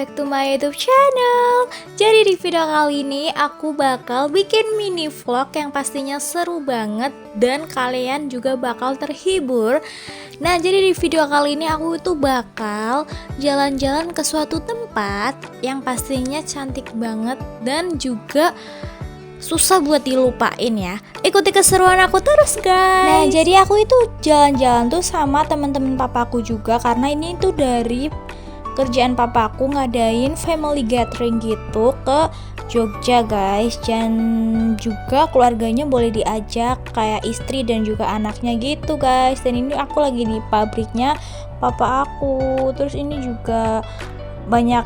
back to my YouTube channel. Jadi di video kali ini aku bakal bikin mini vlog yang pastinya seru banget dan kalian juga bakal terhibur. Nah, jadi di video kali ini aku itu bakal jalan-jalan ke suatu tempat yang pastinya cantik banget dan juga susah buat dilupain ya. Ikuti keseruan aku terus guys. Nah, jadi aku itu jalan-jalan tuh sama teman-teman papaku juga karena ini tuh dari kerjaan papaku ngadain family gathering gitu ke Jogja guys. Dan juga keluarganya boleh diajak kayak istri dan juga anaknya gitu guys. Dan ini aku lagi di pabriknya papa aku. Terus ini juga banyak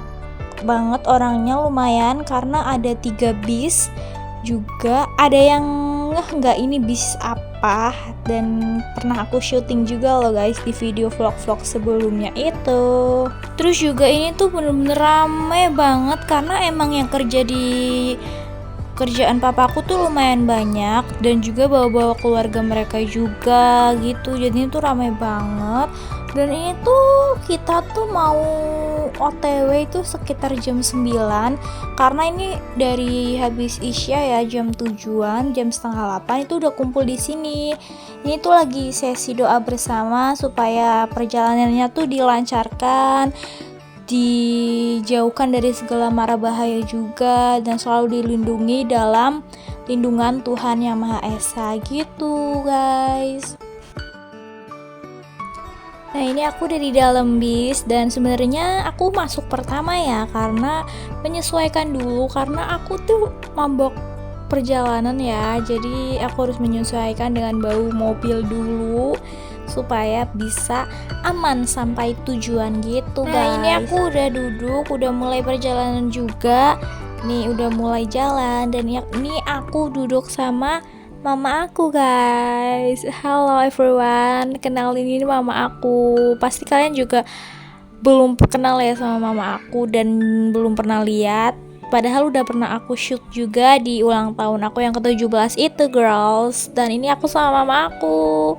banget orangnya, lumayan karena ada 3 bis. Juga ada yang nggak ini bis apa, dan pernah aku syuting juga loh guys di video vlog-vlog sebelumnya itu. Terus juga ini tuh bener-bener rame banget karena emang yang kerja di kerjaan papaku tuh lumayan banyak dan juga bawa-bawa keluarga mereka juga gitu. Jadi itu rame banget. Dan ini tuh kita tuh mau OTW itu sekitar jam 9 karena ini dari habis isya ya, jam 7-an, jam setengah 8 itu udah kumpul di sini. Ini tuh lagi sesi doa bersama supaya perjalanannya tuh dilancarkan, dijauhkan dari segala mara bahaya juga, dan selalu dilindungi dalam lindungan Tuhan Yang Maha Esa gitu guys. Nah, ini aku udah di dalam bis dan sebenarnya aku masuk pertama ya karena menyesuaikan dulu karena aku tuh mabok perjalanan ya. Jadi aku harus menyesuaikan dengan bau mobil dulu supaya bisa aman sampai tujuan gitu guys. Nah, ini aku udah duduk, udah mulai perjalanan juga. Nih udah mulai jalan dan ini aku duduk sama mama aku guys. Halo everyone, kenalin ini mama aku. Pasti kalian juga belum kenal ya sama mama aku dan belum pernah lihat. Padahal udah pernah aku shoot juga di ulang tahun aku yang ke-17 itu girls. Dan ini aku sama mama aku.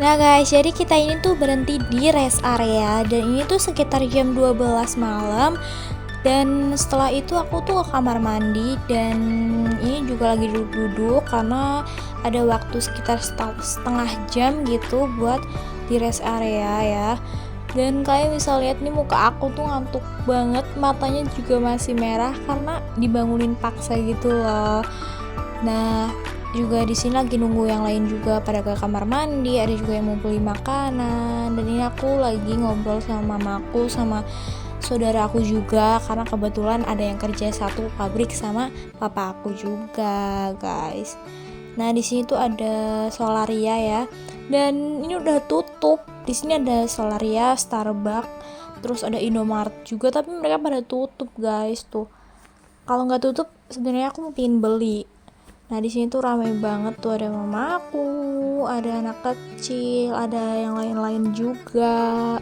Nah guys, jadi kita ini tuh berhenti di rest area dan ini tuh sekitar jam 12 malam. Dan setelah itu aku tuh ke kamar mandi dan ini juga lagi duduk-duduk karena ada waktu sekitar setengah jam gitu buat di rest area ya. Dan kalian bisa lihat nih muka aku tuh ngantuk banget, matanya juga masih merah karena dibangunin paksa gitu loh. Nah, juga di sini lagi nunggu yang lain juga pada ke kamar mandi, ada juga yang mau beli makanan. Dan ini aku lagi ngobrol sama mamaku sama saudara aku juga karena kebetulan ada yang kerja satu pabrik sama papa aku juga guys. Nah, di sini tuh ada Solaria ya. Dan ini udah tutup. Di sini ada Solaria, Starbucks, terus ada Indomaret juga, tapi mereka pada tutup guys tuh. Kalau nggak tutup sebenarnya aku mau pingin beli. Nah, di sini tuh ramai banget tuh, ada mama aku, ada anak kecil, ada yang lain-lain juga.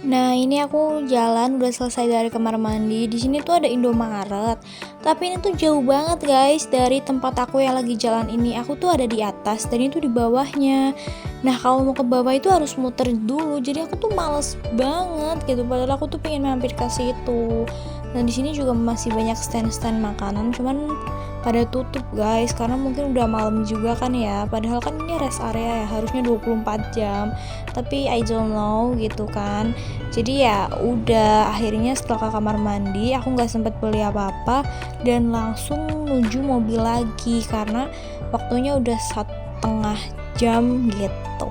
Nah, ini aku jalan udah selesai dari kamar mandi. Di sini tuh ada Indomaret. Tapi ini tuh jauh banget guys dari tempat aku yang lagi jalan ini. Aku tuh ada di atas dan itu di bawahnya. Nah, kalau mau ke bawah itu harus muter dulu. Jadi aku tuh males banget gitu. Padahal aku tuh pengen mampir ke situ. Nah, di sini juga masih banyak stand-stand makanan, cuman pada tutup guys karena mungkin udah malam juga kan ya. Padahal kan ini rest area ya, harusnya 24 jam. Tapi I don't know gitu kan. Jadi ya udah, akhirnya setelah ke kamar mandi aku nggak sempet beli apa-apa dan langsung menuju mobil lagi karena waktunya udah 1,5 jam gitu.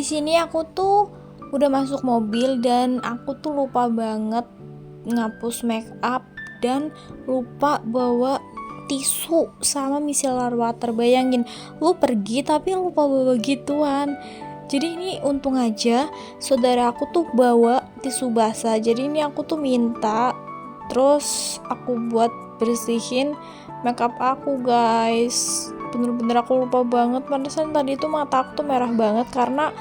sini aku tuh udah masuk mobil dan aku tuh lupa banget ngapus make up dan lupa bawa tisu sama micellar water. Bayangin, lu pergi tapi lupa bawa gituan. Jadi ini untung aja saudara aku tuh bawa tisu basah. Jadi ini aku tuh minta, terus aku buat bersihin makeup aku guys. Bener-bener aku lupa banget. Pantesan tadi tuh mata aku tuh merah banget karena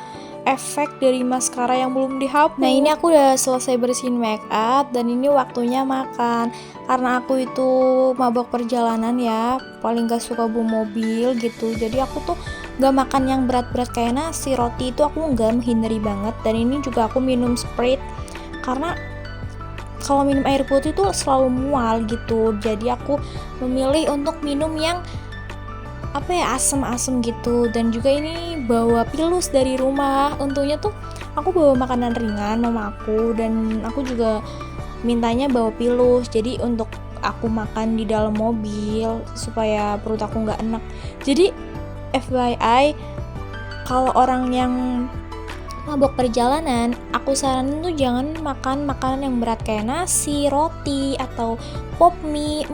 efek dari maskara yang belum dihapus. Nah ini aku udah selesai bersihin make up dan ini waktunya makan. Karena aku itu mabok perjalanan ya, paling gak suka bawa mobil gitu. Jadi aku tuh gak makan yang berat-berat kayak nasi, roti itu aku gak menghindari banget. Dan ini juga aku minum Sprite karena kalau minum air putih tuh selalu mual gitu. Jadi aku memilih untuk minum yang asem-asem gitu. Dan juga ini bawa pilus dari rumah. Untungnya tuh aku bawa makanan ringan mama aku, dan aku juga mintanya bawa pilus. Jadi untuk aku makan di dalam mobil supaya perut aku nggak enak. Jadi FYI, kalau orang yang mabok perjalanan, aku saranin tuh jangan makan makanan yang berat kayak nasi, roti, atau pop mie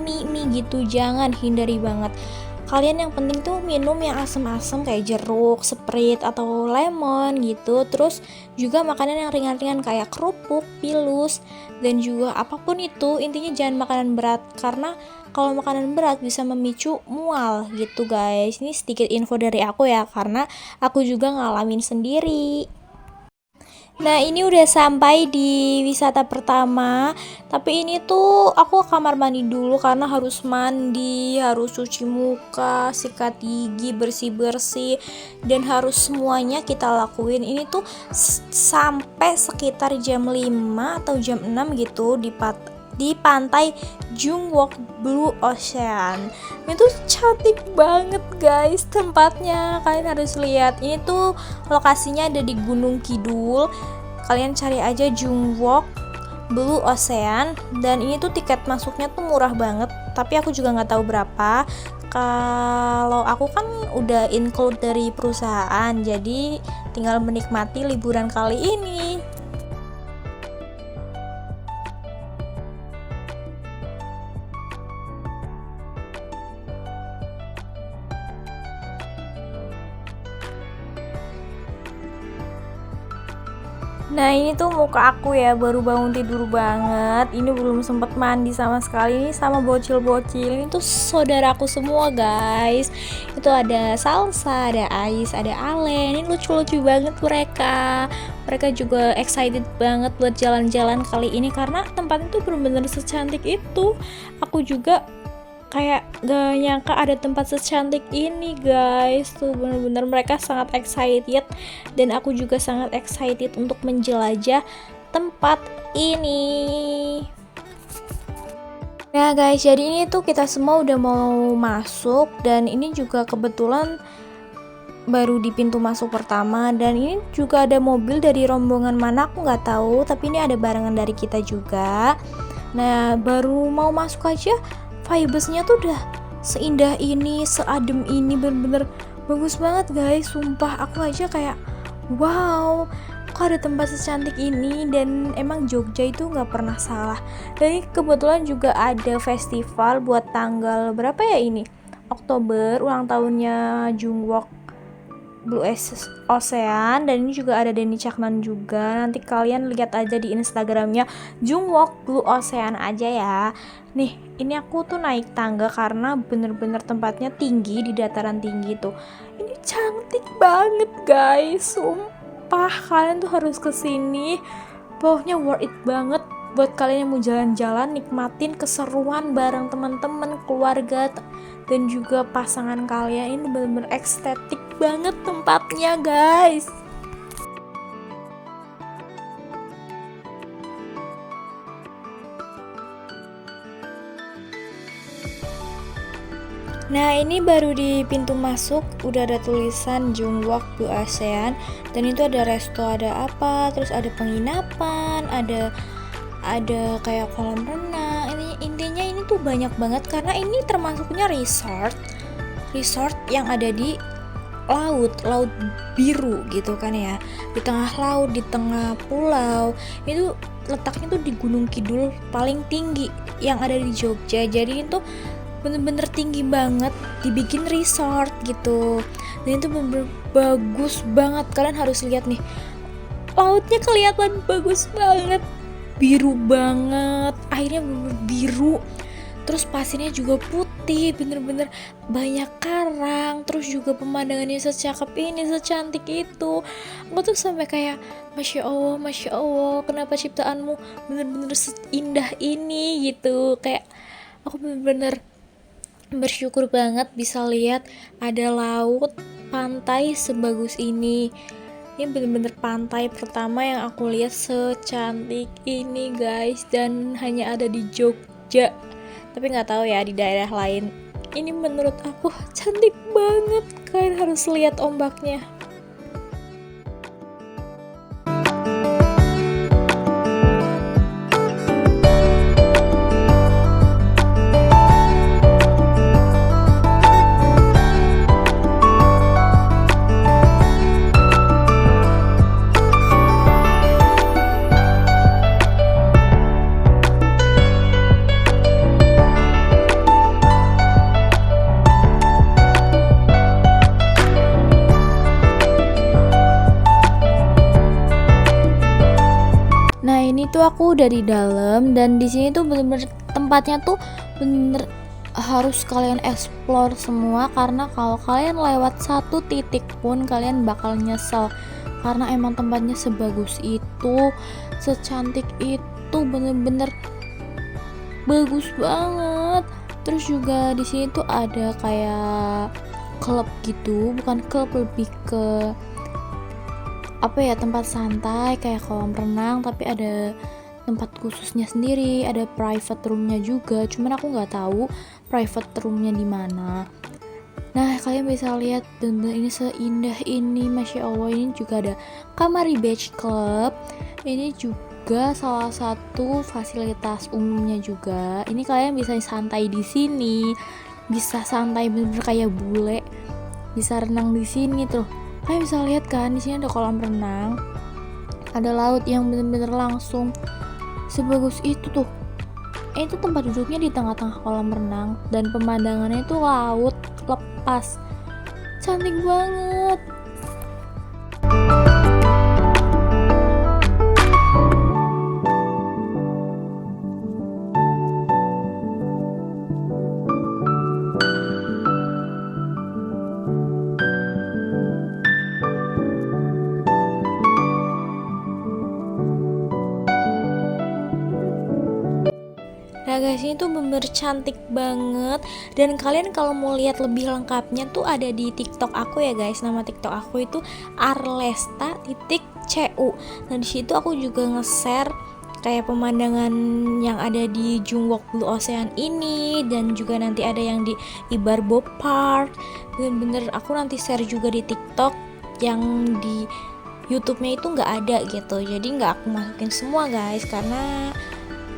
gitu. Jangan, hindari banget. Kalian yang penting tuh minum yang asem-asem kayak jeruk, Sprite, atau lemon gitu. Terus juga makanan yang ringan-ringan kayak kerupuk, pilus, dan juga apapun itu. Intinya jangan makanan berat, karena kalau makanan berat bisa memicu mual gitu guys. Ini sedikit info dari aku ya, karena aku juga ngalamin sendiri. Nah ini udah sampai di wisata pertama. Tapi ini tuh aku ke kamar mandi dulu karena harus mandi, harus cuci muka, sikat gigi, bersih-bersih, dan harus semuanya kita lakuin. Ini tuh sampai sekitar jam 5 atau jam 6 gitu di pantai Jungwok Blue Ocean. Itu cantik banget guys tempatnya, kalian harus lihat. Ini tuh lokasinya ada di Gunung Kidul. Kalian cari aja Jungwok Blue Ocean, dan ini tuh tiket masuknya tuh murah banget, tapi aku juga nggak tahu berapa. Kalau aku kan udah include dari perusahaan, jadi tinggal menikmati liburan kali ini. Nah ini tuh muka aku ya, baru bangun tidur banget. Ini belum sempet mandi sama sekali. Ini sama bocil-bocil, ini tuh saudaraku semua guys. Itu ada Salsa, ada Ais, ada Alen. Ini lucu-lucu banget mereka. Mereka juga excited banget buat jalan-jalan kali ini karena tempatnya tuh bener-bener secantik itu. Aku juga kayak gak nyangka ada tempat secantik ini guys. Tuh bener-bener mereka sangat excited, dan aku juga sangat excited untuk menjelajah tempat ini. Nah guys, jadi ini tuh kita semua udah mau masuk, dan ini juga kebetulan baru di pintu masuk pertama. Dan ini juga ada mobil dari rombongan mana aku nggak tahu, tapi ini ada barengan dari kita juga. Nah baru mau masuk aja vibes-nya tuh udah seindah ini, seadem ini, bener-bener bagus banget guys. Sumpah aku aja kayak wow, kok ada tempat secantik ini. Dan emang Jogja itu gak pernah salah. Dan ini kebetulan juga ada festival buat tanggal berapa ya ini, Oktober, ulang tahunnya Jungwok Blue Ocean. Dan ini juga ada Denny Caknan juga. Nanti kalian lihat aja di Instagramnya Jungwok Blue Ocean aja ya. Nih ini aku tuh naik tangga karena bener-bener tempatnya tinggi, di dataran tinggi tuh. Ini cantik banget guys, sumpah kalian tuh harus kesini. Pokoknya worth it banget buat kalian yang mau jalan-jalan, nikmatin keseruan bareng teman-teman, keluarga, dan juga pasangan kalian. Ini bener-bener estetik banget tempatnya guys. Nah ini baru di pintu masuk udah ada tulisan Jungwok Blue Ocean, dan itu ada resto, ada apa, terus ada penginapan, ada kayak kolam renang. Intinya ini tuh banyak banget karena ini termasuknya resort yang ada di laut biru gitu kan ya. di tengah laut, di tengah pulau. Itu letaknya tuh di Gunung Kidul paling tinggi yang ada di Jogja. Jadi itu bener-bener tinggi banget, dibikin resort gitu. Dan itu bener-bener bagus banget. Kalian harus lihat nih, lautnya kelihatan bagus banget, biru banget, airnya bener-bener biru, terus pasirnya juga putih, bener-bener banyak karang, terus juga pemandangannya secakep ini, secantik itu. Aku tuh sampai kayak Masya Allah, kenapa ciptaanmu bener-bener seindah ini gitu. Kayak aku bener-bener bersyukur banget bisa lihat ada laut, pantai sebagus ini. Ini bener-bener pantai pertama yang aku lihat secantik ini guys, dan hanya ada di Jogja. Tapi nggak tahu ya di daerah lain. Ini menurut aku cantik banget. Kalian harus lihat ombaknya. Nah ini tuh aku udah di dalam, dan di sini tuh bener-bener tempatnya tuh bener harus kalian explore semua, karena kalau kalian lewat satu titik pun kalian bakal nyesel, karena emang tempatnya sebagus itu, secantik itu, bener-bener bagus banget. Terus juga di sini tuh ada kayak klub gitu, bukan klub, lebih ke apa ya, tempat santai kayak kolam renang, tapi ada tempat khususnya sendiri, ada private roomnya juga. Cuman aku nggak tahu private roomnya di mana. Nah kalian bisa lihat bener-bener ini seindah ini, Masya Allah. Ini juga ada Kamari Beach Club. Ini juga salah satu fasilitas umumnya juga. Ini kalian bisa santai di sini, bisa santai bener-bener kayak bule, bisa renang di sini tuh. Kalian bisa lihat kan, di sini ada kolam renang, ada laut yang bener-bener langsung sebagus itu tuh. Itu tempat duduknya di tengah-tengah kolam renang, dan pemandangannya itu laut lepas, cantik banget. Nah guys, ini tuh bener cantik banget. Dan kalian kalau mau lihat lebih lengkapnya tuh ada di TikTok aku ya guys. Nama TikTok aku itu arlesta.cu. Nah di situ aku juga nge-share kayak pemandangan yang ada di Jungwok Blue Ocean ini, dan juga nanti ada yang di Ibarbo Park. Bener-bener aku nanti share juga di TikTok, yang di YouTube-nya itu nggak ada gitu. Jadi nggak aku masukin semua guys, karena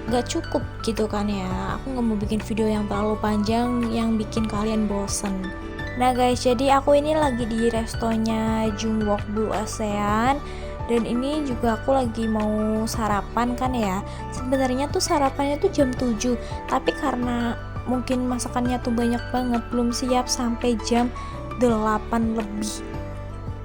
gak cukup gitu kan ya. Aku gak mau bikin video yang terlalu panjang yang bikin kalian bosen. Nah guys, jadi aku ini lagi di restonya Jungwok Blue Ocean, dan ini juga aku lagi mau sarapan kan ya. Sebenarnya tuh sarapannya tuh jam 7, tapi karena mungkin masakannya tuh banyak banget, belum siap sampai jam 8 lebih.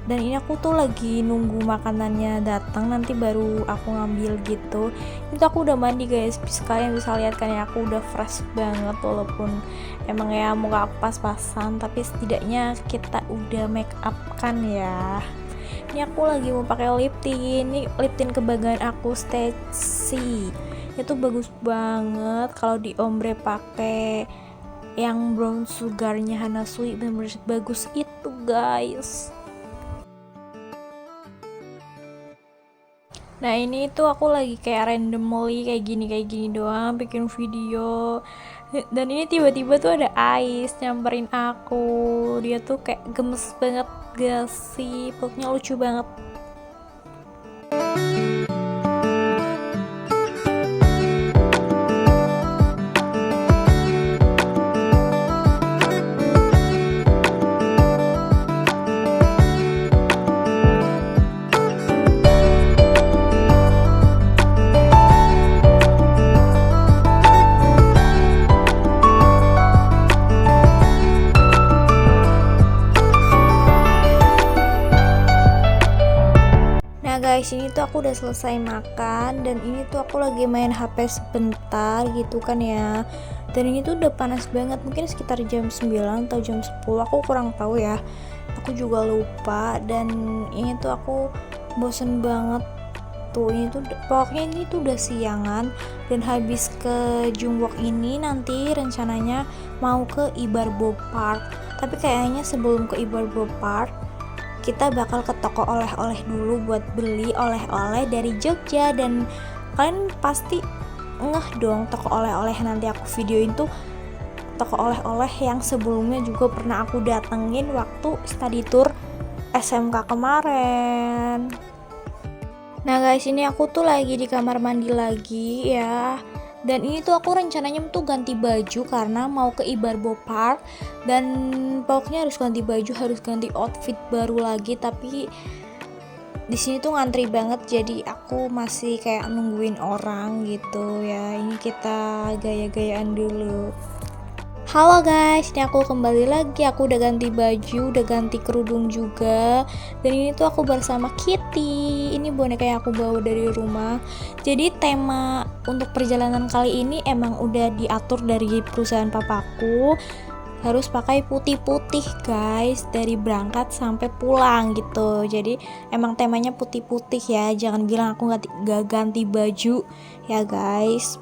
Dan ini aku tuh lagi nunggu makanannya datang, nanti baru aku ngambil gitu. Itu aku udah mandi guys, kalian bisa lihat kan ya, aku udah fresh banget. Walaupun emang ya muka aku pas-pasan, tapi setidaknya kita udah make up kan ya. Ini aku lagi mau pakai lip tint. Ini lip tint kebanggaan aku, Stacy. Itu bagus banget kalau di ombre pakai yang brown sugarnya Hana Sui, bener-bener bagus itu guys. Nah ini tuh aku lagi kayak randomly kayak gini doang bikin video. Dan ini tiba-tiba tuh ada Ais nyamperin aku. Dia tuh kayak gemes banget gak sih, pokoknya lucu banget. tuh aku udah selesai makan dan ini tuh aku lagi main HP sebentar gitu kan ya. Dan ini tuh udah panas banget, mungkin sekitar jam 9 atau jam 10, aku kurang tahu ya. Aku juga lupa. Dan ini tuh aku bosen banget tuh. Ini tuh pokoknya ini tuh udah siangan dan habis ke Jungwok ini nanti rencananya mau ke Ibarbo Park. Tapi kayaknya sebelum ke Ibarbo Park kita bakal ke toko oleh-oleh dulu buat beli oleh-oleh dari Jogja. Dan kalian pasti ngeh dong toko oleh-oleh nanti aku videoin tuh toko oleh-oleh yang sebelumnya juga pernah aku datengin waktu study tour SMK kemarin. Nah guys, ini aku tuh lagi di kamar mandi lagi ya. Dan ini tuh aku rencananya tuh ganti baju karena mau ke Ibarbo Park. Dan pokoknya harus ganti baju, harus ganti outfit baru lagi. Tapi di sini tuh ngantri banget, jadi aku masih kayak nungguin orang gitu ya. Ini kita gaya-gayaan dulu. Halo guys, ini aku kembali lagi. Aku udah ganti baju, udah ganti kerudung juga. Dan ini tuh aku bersama Kitty. Ini boneka yang aku bawa dari rumah. Jadi tema untuk perjalanan kali ini emang udah diatur dari perusahaan papaku. Harus pakai putih-putih guys, dari berangkat sampai pulang gitu. Jadi emang temanya putih-putih ya. Jangan bilang aku gak ganti baju ya guys.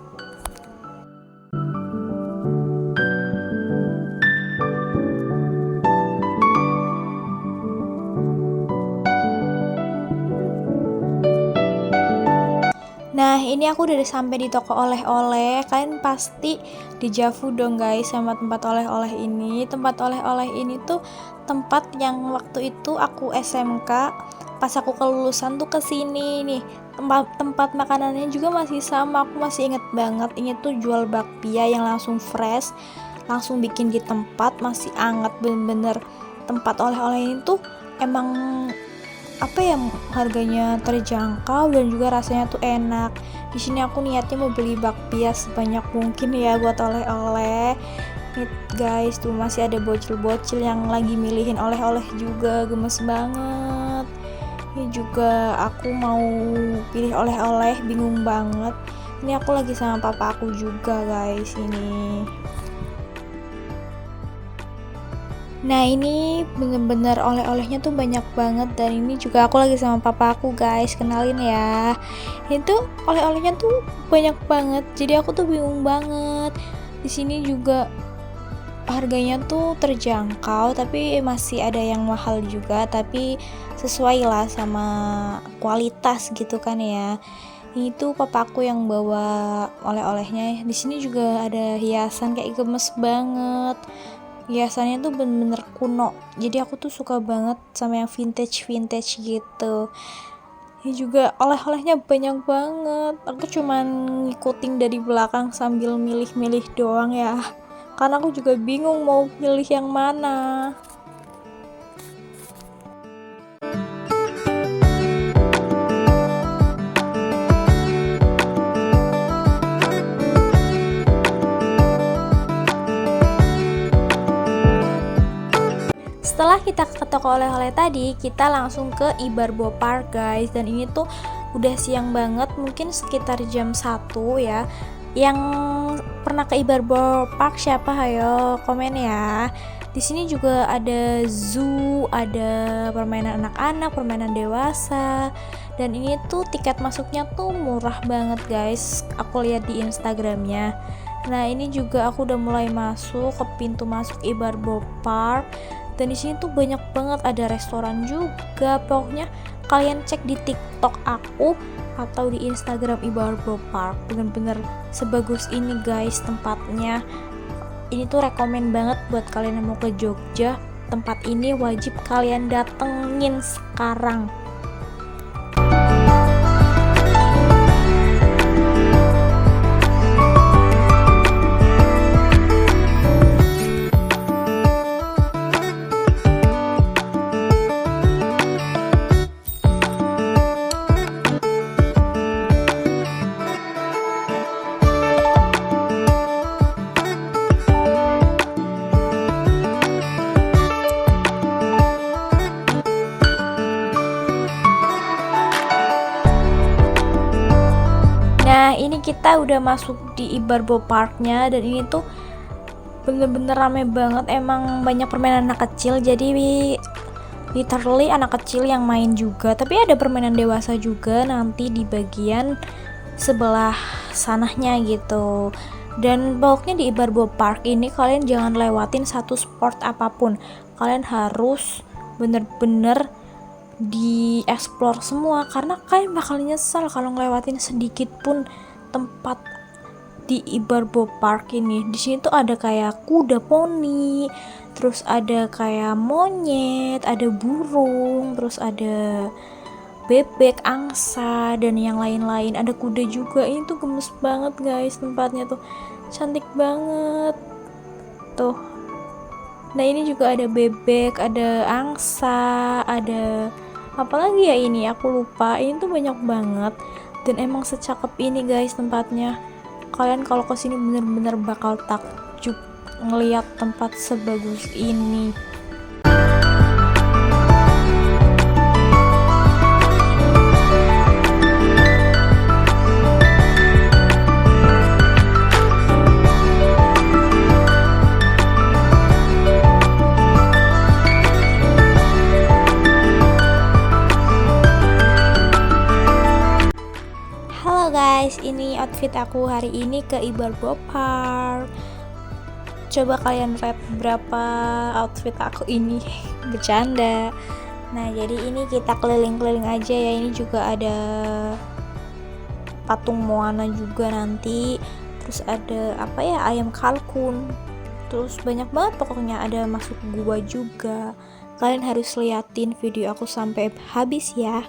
Nah ini aku udah sampai di toko oleh-oleh. Kalian pasti dejavu dong guys sama tempat oleh-oleh ini. Tempat oleh-oleh ini tuh tempat yang waktu itu aku SMK pas aku kelulusan tuh kesini nih. Tempat makanannya juga masih sama, aku masih inget banget. Ini tuh jual bakpia yang langsung fresh, langsung bikin di tempat, masih anget, bener-bener. Tempat oleh-oleh ini tuh emang apa ya, harganya terjangkau dan juga rasanya tuh enak. Di sini aku niatnya mau beli bakpia sebanyak mungkin ya buat oleh-oleh. Nih guys, tuh masih ada bocil-bocil yang lagi milihin oleh-oleh juga, gemes banget. Ini juga aku mau pilih oleh-oleh, bingung banget. Ini aku lagi sama papa aku juga guys ini. Nah ini bener-bener oleh-olehnya tuh banyak banget. Dan ini juga aku lagi sama papa aku guys, kenalin ya. Itu oleh-olehnya tuh banyak banget, jadi aku tuh bingung banget. Di sini juga harganya tuh terjangkau, tapi masih ada yang mahal juga, tapi sesuai lah sama kualitas gitu kan ya. Ini tuh papaku yang bawa oleh-olehnya. Di sini juga ada hiasan kayak gemes banget. Hiasannya tuh bener-bener kuno, jadi aku tuh suka banget sama yang vintage gitu. Ini juga oleh-olehnya banyak banget. Aku cuman ngikutin dari belakang sambil milih-milih doang ya, karena aku juga bingung mau pilih yang mana. Setelah kita ke toko oleh-oleh tadi, kita langsung ke Ibarbo Park guys. Dan ini tuh udah siang banget, mungkin sekitar jam 1 ya. Yang pernah ke Ibarbo Park siapa? Ayo komen ya. Di sini juga ada zoo, ada permainan anak-anak, permainan dewasa. Dan ini tuh tiket masuknya tuh murah banget guys. Aku lihat di Instagramnya. Nah ini juga aku udah mulai masuk ke pintu masuk Ibarbo Park. Dan di sini tuh banyak banget, ada restoran juga. Pokoknya kalian cek di TikTok aku atau di Instagram Ibarbo Park. Bener-bener sebagus ini guys tempatnya. Ini tuh rekomen banget buat kalian yang mau ke Jogja. Tempat ini wajib kalian datengin sekarang. kita udah masuk di Ibarbo Parknya, dan ini tuh bener-bener rame banget. Emang banyak permainan anak kecil, jadi literally anak kecil yang main juga, tapi ada permainan dewasa juga nanti di bagian sebelah sananya gitu. Dan pokoknya di Ibarbo Park ini kalian jangan lewatin satu sport apapun, kalian harus bener-bener di explore semua, karena kalian bakal nyesal kalau ngelewatin sedikit pun tempat di Ibarbo Park ini. Di sini tuh ada kayak kuda poni, terus ada kayak monyet, ada burung, terus ada bebek, angsa, dan yang lain-lain. Ada kuda juga. Ini tuh gemes banget guys, tempatnya tuh cantik banget tuh. Nah ini juga ada bebek, ada angsa, ada apalagi ya ini aku lupa. Ini tuh banyak banget dan emang secakep ini guys tempatnya. Kalian kalau kesini bener-bener bakal takjub ngeliat tempat sebagus ini. Halo guys, ini outfit aku hari ini ke Ibarbo Park. Coba kalian rate berapa outfit aku ini. Bercanda. Nah jadi ini kita keliling-keliling aja ya. Ini juga ada patung Moana juga nanti. Terus ada apa ya, ayam kalkun. Terus banyak banget pokoknya, ada masuk gua juga. Kalian harus liatin video aku sampai habis ya.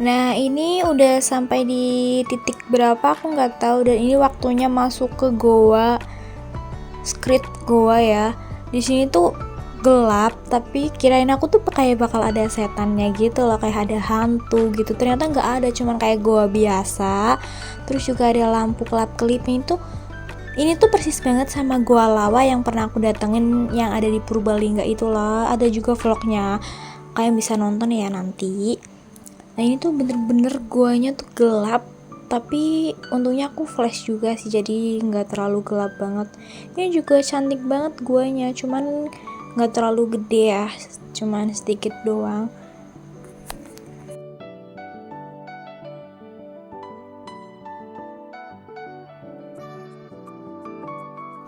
Nah ini udah sampai di titik berapa aku nggak tahu, dan ini waktunya masuk ke goa, Squid Goa ya. Di sini tuh gelap, tapi kirain aku tuh kayak bakal ada setannya gitu loh, kayak ada hantu gitu. Ternyata nggak ada, cuman kayak goa biasa. Terus juga ada lampu kelap-kelipnya itu. Ini tuh persis banget sama goa lawa yang pernah aku datengin yang ada di Purbalingga itu loh. Ada juga vlognya, kalian bisa nonton ya nanti. Nah ini tuh bener-bener guanya tuh gelap, tapi untungnya aku flash juga sih, jadi nggak terlalu gelap banget. Ini juga cantik banget guanya, cuman nggak terlalu gede ya, cuman sedikit doang.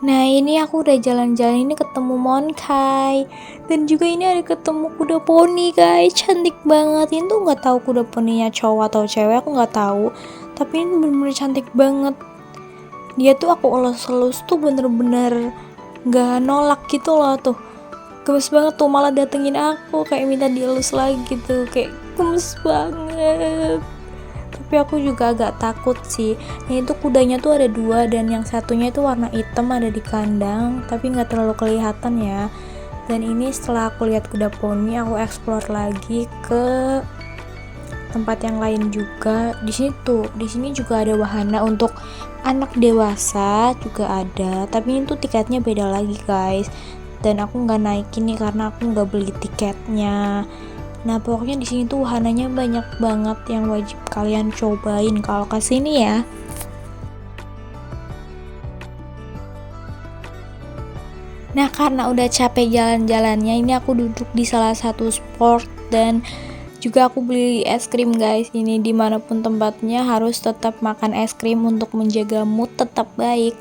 Nah ini aku udah jalan-jalan, ini ketemu Monkai, dan juga ini ada ketemu kuda poni guys, cantik banget. Ini tuh nggak tahu kuda poninya cowok atau cewek, aku nggak tahu, tapi ini bener-bener cantik banget. Dia tuh aku elus-elus tuh bener-bener nggak nolak gitu loh tuh, gemes banget tuh, malah datengin aku kayak minta dielus lagi gitu, kayak gemes banget. Tapi tapi aku juga agak takut sih. Ini tuh kudanya tuh ada dua, dan yang satunya itu warna hitam ada di kandang tapi nggak terlalu kelihatan ya. Dan ini setelah aku lihat kuda poni, aku explore lagi ke tempat yang lain juga. Di sini juga ada wahana untuk anak dewasa juga ada, tapi ini tuh tiketnya beda lagi guys. Dan aku nggak naikin nih karena aku nggak beli tiketnya. Nah pokoknya di sini tuh wahananya banyak banget yang wajib kalian cobain kalau ke sini ya. Nah karena udah capek jalan-jalannya, ini aku duduk di salah satu sport dan juga aku beli es krim guys. Ini dimanapun tempatnya harus tetap makan es krim untuk menjaga mood tetap baik.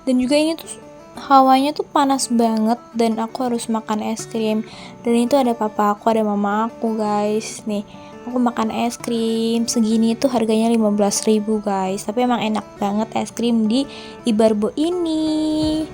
Dan juga ini tuh hawanya tuh panas banget dan aku harus makan es krim. Dan itu ada papa aku, ada mama aku guys. Nih aku makan es krim segini tuh harganya 15.000 guys, tapi emang enak banget es krim di Ibarbo ini.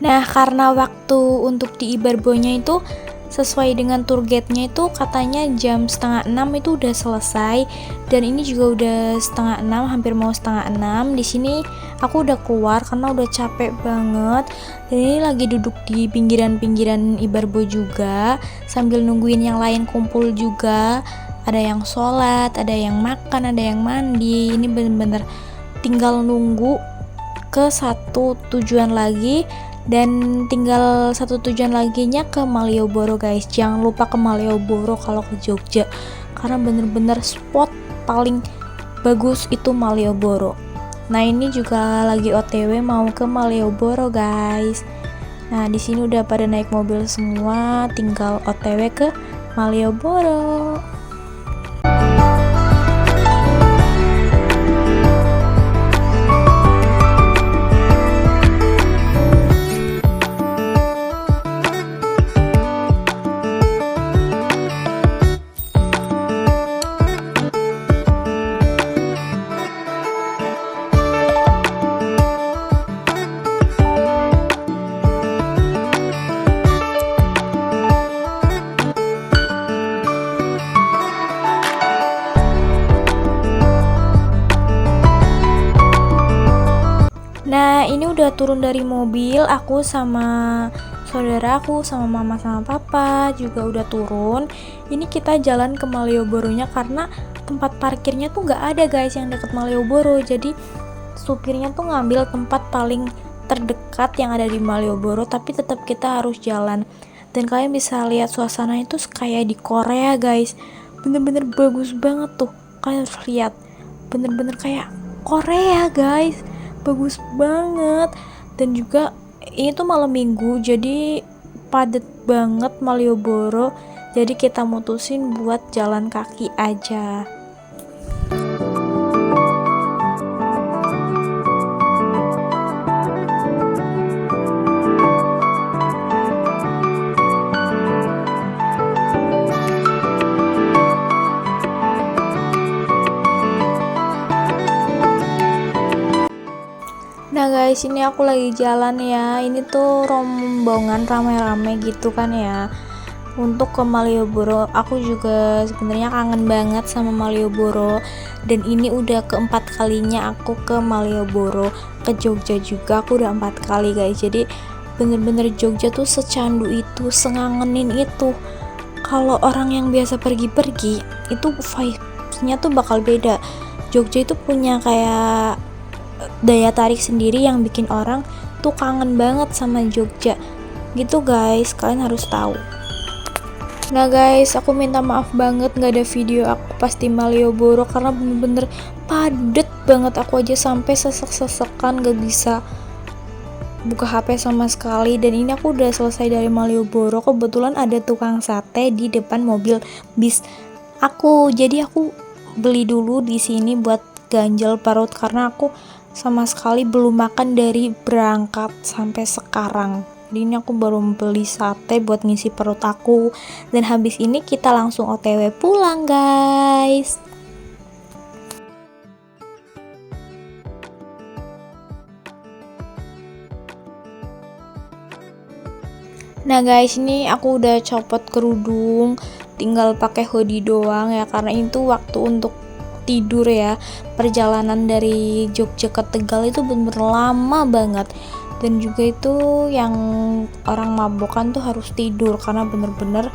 Nah karena waktu untuk di Ibarbonya itu sesuai dengan tour guide-nya itu katanya jam setengah 6 itu udah selesai, dan ini juga udah setengah 6, hampir mau setengah 6. Di sini aku udah keluar karena udah capek banget, dan ini lagi duduk di pinggiran-pinggiran Ibarbo juga sambil nungguin yang lain kumpul juga. Ada yang sholat, ada yang makan, ada yang mandi. Ini bener-bener tinggal nunggu ke satu tujuan lagi, dan tinggal satu tujuan laginya ke Malioboro guys. Jangan lupa ke Malioboro kalau ke Jogja, karena bener-bener spot paling bagus itu Malioboro. Nah ini juga lagi OTW mau ke Malioboro guys. Nah di sini udah pada naik mobil semua, tinggal OTW ke Malioboro. Nah ini udah turun dari mobil, aku sama saudaraku, sama mama sama papa juga udah turun. Ini kita jalan ke Malioboronya karena tempat parkirnya tuh nggak ada guys yang deket Malioboro. Jadi supirnya tuh ngambil tempat paling terdekat yang ada di Malioboro, tapi tetap kita harus jalan. Dan kalian bisa lihat suasana itu kayak di Korea guys, bener-bener bagus banget tuh. Kalian harus lihat, bener-bener kayak Korea guys, bagus banget. Dan juga ini tuh malam minggu jadi padet banget Malioboro, jadi kita mutusin buat jalan kaki aja. Nah guys, ini aku lagi jalan ya. Ini tuh rombongan rame-rame gitu kan ya, untuk ke Malioboro. Aku juga sebenarnya kangen banget sama Malioboro, dan ini udah keempat kalinya aku ke Malioboro. Ke Jogja juga aku udah 4 kali guys. Jadi bener-bener Jogja tuh secandu itu, sengangenin itu. Kalau orang yang biasa pergi-pergi itu vibes-nya tuh bakal beda. Jogja itu punya kayak daya tarik sendiri yang bikin orang tuh kangen banget sama Jogja gitu guys, kalian harus tahu. Nah guys, aku minta maaf banget gak ada video aku pas di Malioboro karena bener-bener padet banget. Aku aja sampai sesek-sesekan gak bisa buka HP sama sekali. Dan ini aku udah selesai dari Malioboro, kebetulan ada tukang sate di depan mobil bis aku, jadi aku beli dulu di sini buat ganjel perut karena aku sama sekali belum makan dari berangkat sampai sekarang. Jadi ini aku baru beli sate buat ngisi perut aku, dan habis ini kita langsung OTW pulang guys. Nah guys, ini aku udah copot kerudung, tinggal pakai hoodie doang ya, karena itu waktu untuk tidur ya. Perjalanan dari Jogja ke Tegal itu bener-bener lama banget, dan juga itu yang orang mabokan tuh harus tidur karena bener-bener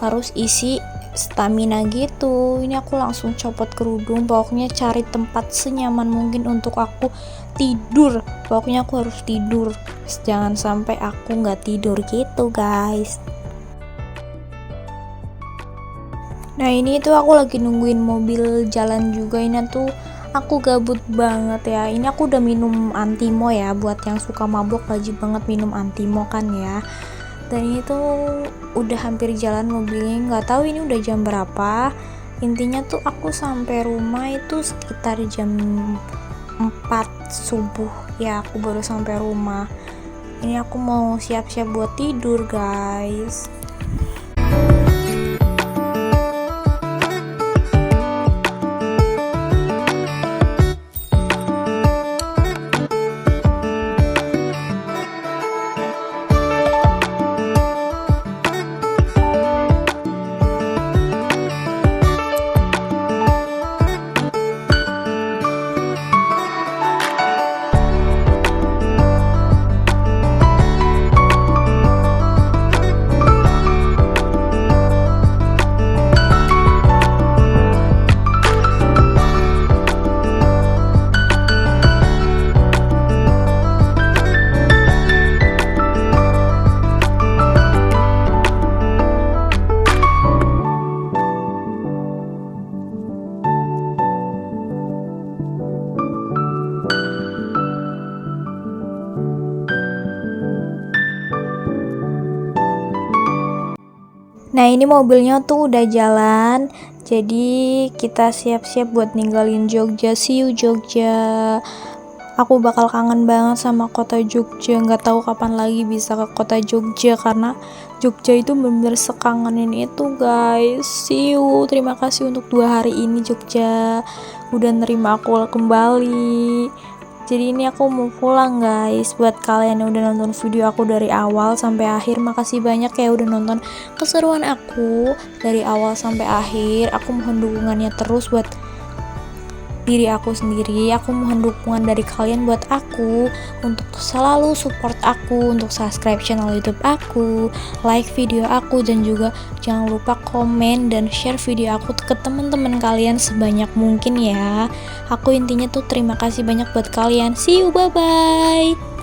harus isi stamina gitu. Ini aku langsung copot kerudung, pokoknya cari tempat senyaman mungkin untuk aku tidur. Pokoknya aku harus tidur, jangan sampai aku nggak tidur gitu guys. Nah ini tuh aku lagi nungguin mobil jalan juga. Ini tuh aku gabut banget ya. Ini aku udah minum Antimo ya, buat yang suka mabok wajib banget minum Antimo kan ya. Dan ini tuh udah hampir jalan mobilnya, nggak tahu ini udah jam berapa. Intinya tuh aku sampai rumah itu sekitar jam 4 subuh ya, aku baru sampai rumah. Ini aku mau siap-siap buat tidur guys. Nah ini mobilnya tuh udah jalan, jadi kita siap-siap buat ninggalin Jogja. See you Jogja. Aku bakal kangen banget sama kota Jogja, nggak tahu kapan lagi bisa ke kota Jogja, karena Jogja itu bener-bener sekangenin itu guys. See you, terima kasih untuk 2 hari ini Jogja, udah nerima aku kembali. Jadi ini aku mau pulang guys. Buat kalian yang udah nonton video aku dari awal sampai akhir, makasih banyak ya udah nonton keseruan aku dari awal sampai akhir. Aku mohon dukungannya terus buat diri aku sendiri. Aku mohon dukungan dari kalian buat aku untuk selalu support aku, untuk subscribe channel YouTube aku, like video aku, dan juga jangan lupa komen dan share video aku ke teman-teman kalian sebanyak mungkin ya. Aku intinya tuh terima kasih banyak buat kalian. See you, bye bye.